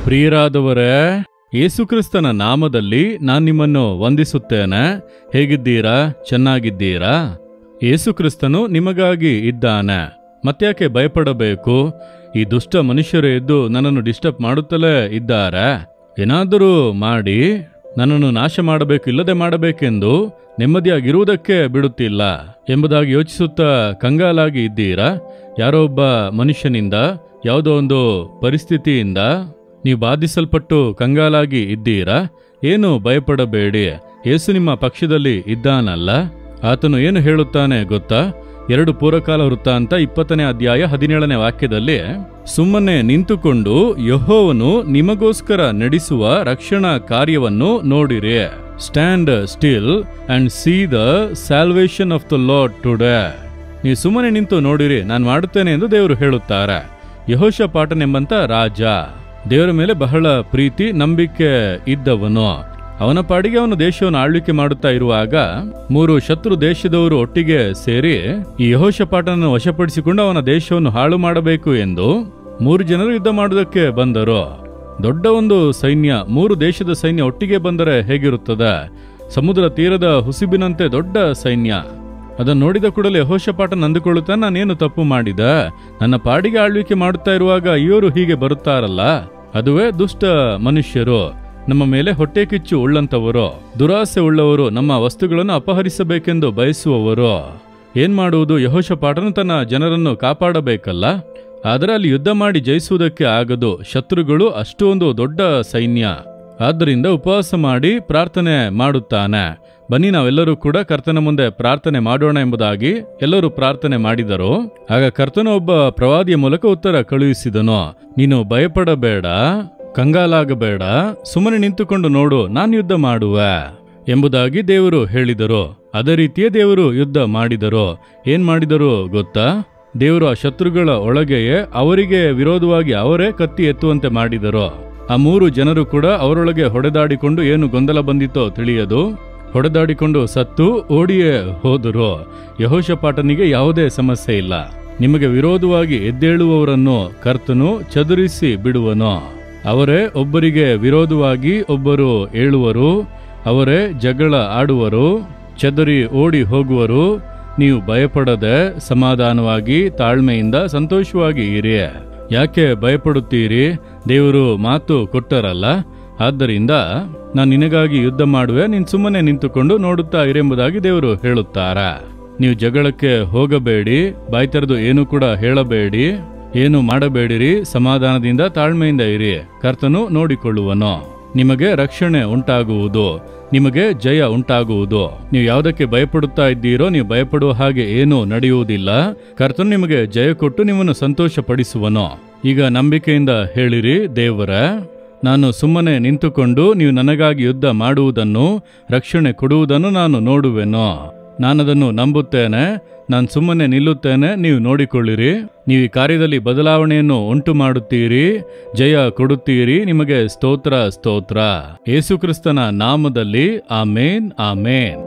ಪ್ರಿಯರಾದವರೇ, ಯೇಸುಕ್ರಿಸ್ತನ ನಾಮದಲ್ಲಿ ನಾನು ನಿಮ್ಮನ್ನು ವಂದಿಸುತ್ತೇನೆ. ಹೇಗಿದ್ದೀರಾ? ಚೆನ್ನಾಗಿದ್ದೀರಾ? ಯೇಸುಕ್ರಿಸ್ತನು ನಿಮಗಾಗಿ ಇದ್ದಾನೆ. ಮತ್ತ್ಯಾಕೆ ಭಯಪಡಬೇಕು? ಈ ದುಷ್ಟ ಮನುಷ್ಯರು ಎದ್ದು ನನ್ನನ್ನು ಡಿಸ್ಟರ್ಬ್ ಮಾಡುತ್ತಲೇ ಇದ್ದಾರೆ. ಏನಾದರೂ ಮಾಡಿ ನನ್ನನ್ನು ನಾಶ ಮಾಡಬೇಕು, ಇಲ್ಲದೆ ಮಾಡಬೇಕೆಂದು ನೆಮ್ಮದಿಯಾಗಿರುವುದಕ್ಕೆ ಬಿಡುತ್ತಿಲ್ಲ ಎಂಬುದಾಗಿ ಯೋಚಿಸುತ್ತಾ ಕಂಗಾಲಾಗಿ ಇದ್ದೀರಾ? ಯಾರೋ ಒಬ್ಬ ಮನುಷ್ಯನಿಂದ, ಯಾವುದೋ ಒಂದು ಪರಿಸ್ಥಿತಿಯಿಂದ ನೀವು ಬಾಧಿಸಲ್ಪಟ್ಟು ಕಂಗಾಲಾಗಿ ಇದ್ದೀರಾ? ಏನು ಭಯಪಡಬೇಡಿ, ಯೇಸು ನಿಮ್ಮ ಪಕ್ಷದಲ್ಲಿ ಇದ್ದಾನಲ್ಲ. ಆತನು ಏನು ಹೇಳುತ್ತಾನೆ ಗೊತ್ತಾ? 2 ಪೂರ್ವಕಾಲ ವೃತ್ತಾಂತ 20ನೇ ಅಧ್ಯಾಯ 17ನೇ ವಾಕ್ಯದಲ್ಲಿ, ಸುಮ್ಮನೆ ನಿಂತುಕೊಂಡು ಯೆಹೋವನು ನಿಮಗೋಸ್ಕರ ನಡೆಸುವ ರಕ್ಷಣಾ ಕಾರ್ಯವನ್ನು ನೋಡಿರಿ. Stand still and sea the salvation of the lord today. ನೀವು ಸುಮ್ಮನೆ ನಿಂತು ನೋಡಿರಿ, ನಾನು ಮಾಡುತ್ತೇನೆ ಎಂದು ದೇವರು ಹೇಳುತ್ತಾರೆ. ಯೆಹೋಷಾಫಾಟನೆಂಬಂತ ರಾಜ ದೇವರ ಮೇಲೆ ಬಹಳ ಪ್ರೀತಿ ನಂಬಿಕೆ ಇದ್ದವನು. ಅವನ ಪಾಡಿಗೆ ಅವನು ದೇಶವನ್ನು ಆಳ್ವಿಕೆ ಮಾಡುತ್ತಾ ಇರುವಾಗ 3 ಶತ್ರು ದೇಶದವರು ಒಟ್ಟಿಗೆ ಸೇರಿ ಈ ಯೆಹೋಷಾಫಾಟನನ್ನು ವಶಪಡಿಸಿಕೊಂಡು ಅವನ ದೇಶವನ್ನು ಹಾಳು ಮಾಡಬೇಕು ಎಂದು 3 ಜನರು ಯುದ್ಧ ಮಾಡುವುದಕ್ಕೆ ಬಂದರು. ದೊಡ್ಡ ಒಂದು ಸೈನ್ಯ, 3 ದೇಶದ ಸೈನ್ಯ ಒಟ್ಟಿಗೆ ಬಂದರೆ ಹೇಗಿರುತ್ತದೆ? ಸಮುದ್ರ ತೀರದ ಹುಸಿಬಿನಂತೆ ದೊಡ್ಡ ಸೈನ್ಯ. ಅದನ್ನು ನೋಡಿದ ಕೂಡಲೇ ಯೆಹೋಷಾಫಾಟನು ಅಂದುಕೊಳ್ಳುತ್ತಾನೆ, ನಾನೇನು ತಪ್ಪು ಮಾಡಿದೆ? ನನ್ನ ಪಾಡಿಗೆ ಆಳ್ವಿಕೆ ಮಾಡುತ್ತಾ ಇರುವಾಗ ಇವರು ಹೀಗೆ ಬರುತ್ತಾರಲ್ಲ. ಅದುವೇ ದುಷ್ಟ ಮನುಷ್ಯರು, ನಮ್ಮ ಮೇಲೆ ಹೊಟ್ಟೆ ಕಿಚ್ಚು ಉಳ್ಳಂತವರು, ದುರಾಸೆ ಉಳ್ಳವರು, ನಮ್ಮ ವಸ್ತುಗಳನ್ನು ಅಪಹರಿಸಬೇಕೆಂದು ಬಯಸುವವರು. ಏನ್ ಮಾಡುವುದು? ಯೆಹೋಷಾಫಾಟನು ತನ್ನ ಜನರನ್ನು ಕಾಪಾಡಬೇಕಲ್ಲ. ಆದರೆ ಅಲ್ಲಿ ಯುದ್ಧ ಮಾಡಿ ಜಯಿಸುವುದಕ್ಕೆ ಆಗದು. ಶತ್ರುಗಳು ಅಷ್ಟು ಒಂದು ದೊಡ್ಡ ಸೈನ್ಯ. ಆದ್ದರಿಂದ ಉಪವಾಸ ಮಾಡಿ ಪ್ರಾರ್ಥನೆ ಮಾಡುತ್ತಾನೆ. ಬನ್ನಿ, ನಾವೆಲ್ಲರೂ ಕೂಡ ಕರ್ತನ ಮುಂದೆ ಪ್ರಾರ್ಥನೆ ಮಾಡೋಣ ಎಂಬುದಾಗಿ ಎಲ್ಲರೂ ಪ್ರಾರ್ಥನೆ ಮಾಡಿದರು. ಆಗ ಕರ್ತನು ಒಬ್ಬ ಪ್ರವಾದಿಯ ಮೂಲಕ ಉತ್ತರ ಕಳುಹಿಸಿದನು. ನೀನು ಭಯಪಡಬೇಡ, ಕಂಗಾಲಾಗಬೇಡ, ಸುಮ್ಮನೆ ನಿಂತುಕೊಂಡು ನೋಡು, ನಾನು ಯುದ್ಧ ಮಾಡುವೆ ಎಂಬುದಾಗಿ ದೇವರು ಹೇಳಿದರು. ಅದೇ ರೀತಿಯೇ ದೇವರು ಯುದ್ಧ ಮಾಡಿದರು. ಏನ್ ಮಾಡಿದರು ಗೊತ್ತಾ? ದೇವರು ಆ ಶತ್ರುಗಳ ಒಳಗೆಯೇ ಅವರಿಗೆ ವಿರೋಧವಾಗಿ ಅವರೇ ಕತ್ತಿ ಎತ್ತುವಂತೆ ಮಾಡಿದರು. ಆ 3 ಜನರು ಕೂಡ ಅವರೊಳಗೆ ಹೊಡೆದಾಡಿಕೊಂಡು, ಏನು ಗೊಂದಲ ಬಂದಿತ್ತೋ ತಿಳಿಯದು, ಹೊಡೆದಾಡಿಕೊಂಡು ಸತ್ತು ಓಡಿಯೇ ಹೋದರು. ಯೆಹೋಷಾಫಾಟನಿಗೆ ಯಾವುದೇ ಸಮಸ್ಯೆ ಇಲ್ಲ. ನಿಮಗೆ ವಿರೋಧವಾಗಿ ಎದ್ದೇಳುವವರನ್ನು ಕರ್ತನು ಚದುರಿಸಿ ಬಿಡುವನು. ಅವರೇ ಒಬ್ಬರಿಗೆ ವಿರೋಧವಾಗಿ ಒಬ್ಬರು ಏಳುವರು, ಅವರೇ ಜಗಳ ಆಡುವರು, ಚದರಿ ಓಡಿ ಹೋಗುವರು. ನೀವು ಭಯಪಡದೆ ಸಮಾಧಾನವಾಗಿ ತಾಳ್ಮೆಯಿಂದ ಸಂತೋಷವಾಗಿ ಇರಿ. ಯಾಕೆ ಭಯಪಡುತ್ತೀರಿ? ದೇವರು ಮಾತು ಕೊಟ್ಟರಲ್ಲ. ಆದ್ದರಿಂದ ನಾನು ನಿನಗಾಗಿ ಯುದ್ಧ ಮಾಡುವೆ, ನೀನು ಸುಮ್ಮನೆ ನಿಂತುಕೊಂಡು ನೋಡುತ್ತಾ ಇರೆಂಬುದಾಗಿ ದೇವರು ಹೇಳುತ್ತಾರೆ. ನೀವು ಜಗಳಕ್ಕೆ ಹೋಗಬೇಡಿ, ಬಾಯಿ ತೆರೆದು ಏನು ಕೂಡ ಹೇಳಬೇಡಿ, ಏನು ಮಾಡಬೇಡಿರಿ. ಸಮಾಧಾನದಿಂದ ತಾಳ್ಮೆಯಿಂದ ಇರಿ, ಕರ್ತನು ನೋಡಿಕೊಳ್ಳುವನು. ನಿಮಗೆ ರಕ್ಷಣೆ ಉಂಟಾಗುವುದು, ನಿಮಗೆ ಜಯ ಉಂಟಾಗುವುದು. ನೀವು ಯಾವುದಕ್ಕೆ ಭಯಪಡುತ್ತಾ ಇದ್ದೀರೋ, ನೀವು ಭಯಪಡುವ ಹಾಗೆ ಏನೂ ನಡೆಯುವುದಿಲ್ಲ. ಕರ್ತನು ನಿಮಗೆ ಜಯ ಕೊಟ್ಟು ನಿಮ್ಮನ್ನು ಸಂತೋಷ ಪಡಿಸುವನು. ಈಗ ನಂಬಿಕೆಯಿಂದ ಹೇಳಿರಿ, ದೇವರೇ, ನಾನು ಸುಮ್ಮನೆ ನಿಂತುಕೊಂಡು ನೀವು ನನಗಾಗಿ ಯುದ್ಧ ಮಾಡುವುದನ್ನು, ರಕ್ಷಣೆ ಕೊಡುವುದನ್ನು ನಾನು ನೋಡುವೆನು. ನಾನದನ್ನು ನಂಬುತ್ತೇನೆ. ನಾನು ಸುಮ್ಮನೆ ನಿಲ್ಲುತ್ತೇನೆ, ನೀವು ನೋಡಿಕೊಳ್ಳಿರಿ. ನೀವು ಈ ಕಾರ್ಯದಲ್ಲಿ ಬದಲಾವಣೆಯನ್ನು ಉಂಟು ಮಾಡುತ್ತೀರಿ, ಜಯ ಕೊಡುತ್ತೀರಿ. ನಿಮಗೆ ಸ್ತೋತ್ರ ಸ್ತೋತ್ರ. ಯೇಸುಕ್ರಿಸ್ತನ ನಾಮದಲ್ಲಿ ಆಮೇನ್, ಆಮೇನ್.